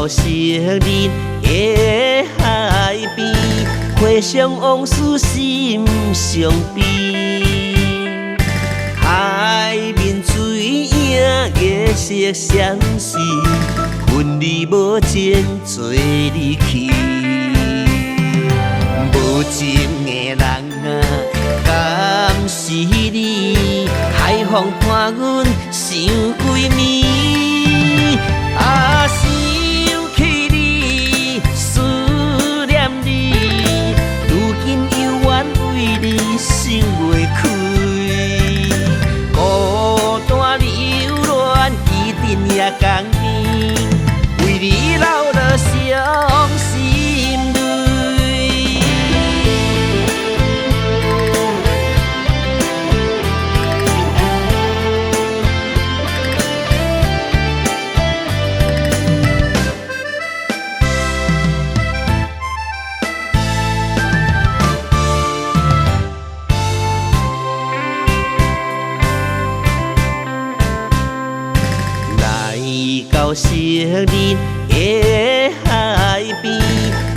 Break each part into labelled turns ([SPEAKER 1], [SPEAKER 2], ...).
[SPEAKER 1] 到昔日的海边，回想往事心伤悲。海面水影月色闪烁，分离无前做离去。无情的人啊，敢是你？海风伴阮想几暝，啊想起你，思念你，如今犹原为你想袂开。孤单流恋，一定也甘甜，为你流落伤心泪。到昔日的海边，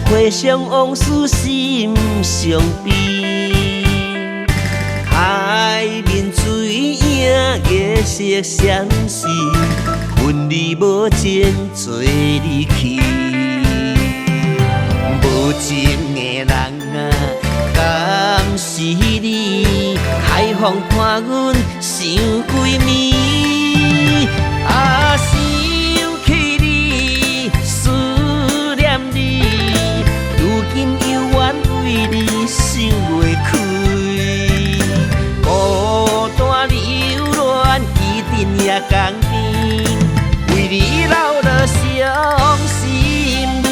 [SPEAKER 1] 回想往事心伤悲。海面水影月色闪烁，分离无前做离去。无情的人啊，敢是你？海风伴阮想几暝，啊为你想袂开，孤单流恋，一定也甘甜，为你流落伤心泪。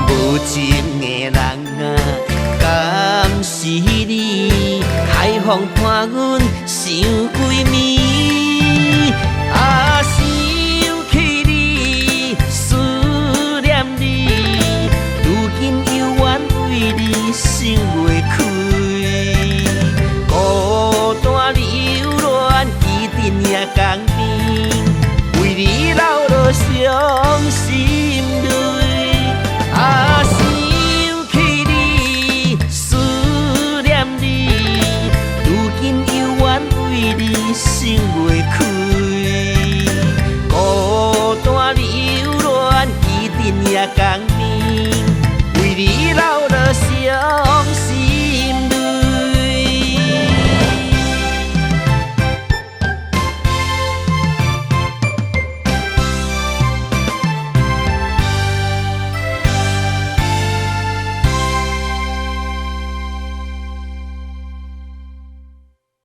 [SPEAKER 1] 无情的人啊，敢是你？海风伴阮想几暝。